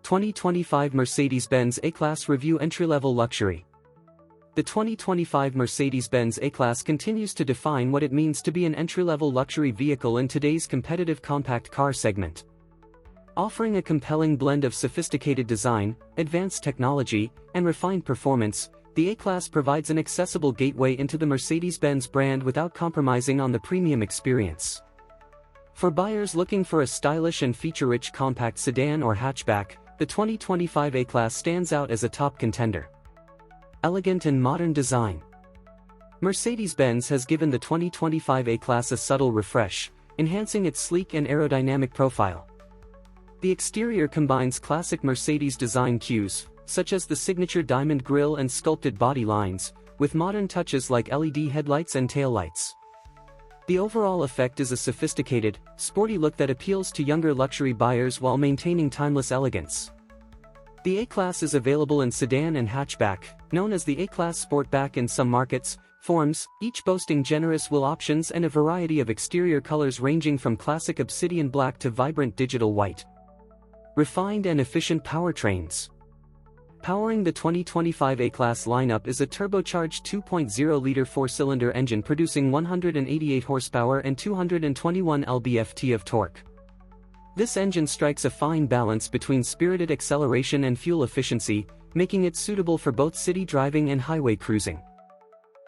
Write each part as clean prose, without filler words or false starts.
2025 Mercedes-Benz A-Class Review Entry-Level Luxury. The 2025 Mercedes-Benz A-Class continues to define what it means to be an entry-level luxury vehicle in today's competitive compact car segment. Offering a compelling blend of sophisticated design, advanced technology, and refined performance, the A-Class provides an accessible gateway into the Mercedes-Benz brand without compromising on the premium experience. For buyers looking for a stylish and feature-rich compact sedan or hatchback, the 2025 A-Class stands out as a top contender. Elegant and modern design. Mercedes-Benz has given the 2025 A-Class a subtle refresh, enhancing its sleek and aerodynamic profile. The exterior combines classic Mercedes design cues, such as the signature diamond grille and sculpted body lines, with modern touches like LED headlights and taillights. The overall effect is a sophisticated, sporty look that appeals to younger luxury buyers while maintaining timeless elegance. The A-Class is available in sedan and hatchback, known as the A-Class Sportback in some markets, forms, each boasting generous wheel options and a variety of exterior colors ranging from classic obsidian black to vibrant digital white. Refined and efficient powertrains. Powering the 2025 A-Class lineup is a turbocharged 2.0-liter four-cylinder engine producing 188 horsepower and 221 lb-ft of torque. This engine strikes a fine balance between spirited acceleration and fuel efficiency, making it suitable for both city driving and highway cruising.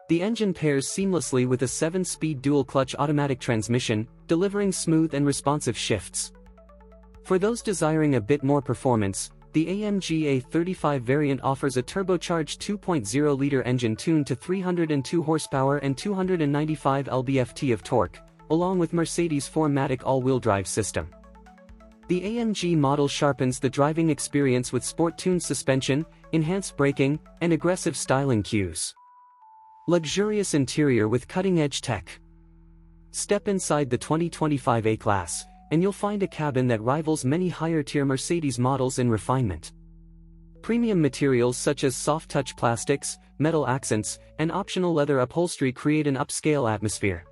The engine pairs seamlessly with a 7-speed dual-clutch automatic transmission, delivering smooth and responsive shifts. For those desiring a bit more performance, the AMG A35 variant offers a turbocharged 2.0-liter engine tuned to 302 horsepower and 295 lb-ft of torque, along with Mercedes' 4MATIC all-wheel drive system. The AMG model sharpens the driving experience with sport-tuned suspension, enhanced braking, and aggressive styling cues. Luxurious interior with cutting-edge tech. Step inside the 2025 A-Class, and you'll find a cabin that rivals many higher-tier Mercedes models in refinement. Premium materials such as soft-touch plastics, metal accents, and optional leather upholstery create an upscale atmosphere.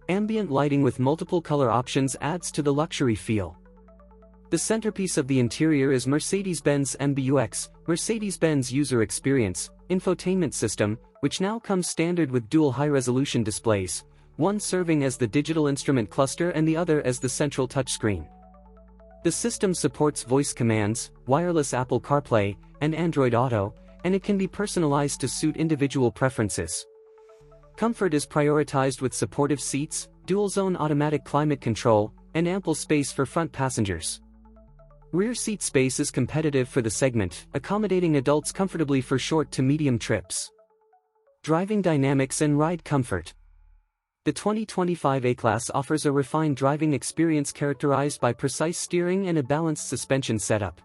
Ambient lighting with multiple color options adds to the luxury feel. The centerpiece of the interior is Mercedes-Benz MBUX, Mercedes-Benz User Experience, infotainment system, which now comes standard with dual high-resolution displays, one serving as the digital instrument cluster and the other as the central touchscreen. The system supports voice commands, wireless Apple CarPlay, and Android Auto, and it can be personalized to suit individual preferences. Comfort is prioritized with supportive seats, dual-zone automatic climate control, and ample space for front passengers. Rear seat space is competitive for the segment, accommodating adults comfortably for short to medium trips. Driving dynamics and ride comfort. The 2025 A-Class offers a refined driving experience characterized by precise steering and a balanced suspension setup.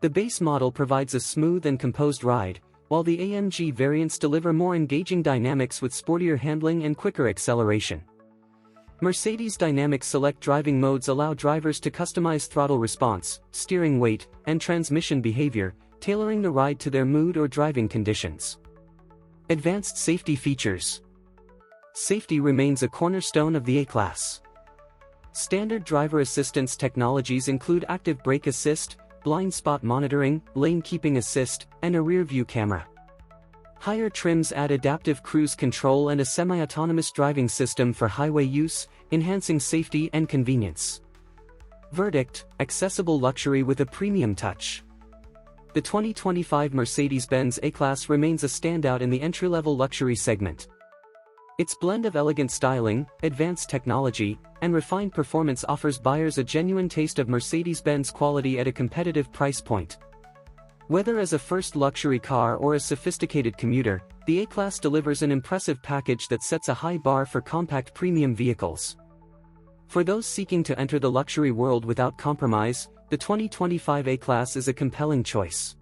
The base model provides a smooth and composed ride, while the AMG variants deliver more engaging dynamics with sportier handling and quicker acceleration. Mercedes' dynamic select driving modes allow drivers to customize throttle response, steering weight, and transmission behavior, tailoring the ride to their mood or driving conditions. Advanced safety features. Safety remains a cornerstone of the A-Class. Standard driver assistance technologies include active brake assist, blind spot monitoring, lane keeping assist, and a rear-view camera. Higher trims add adaptive cruise control and a semi-autonomous driving system for highway use, enhancing safety and convenience. Verdict: accessible luxury with a premium touch. The 2025 Mercedes-Benz A-Class remains a standout in the entry-level luxury segment. Its blend of elegant styling, advanced technology, and refined performance offers buyers a genuine taste of Mercedes-Benz quality at a competitive price point. Whether as a first luxury car or a sophisticated commuter, the A-Class delivers an impressive package that sets a high bar for compact premium vehicles. For those seeking to enter the luxury world without compromise, the 2025 A-Class is a compelling choice.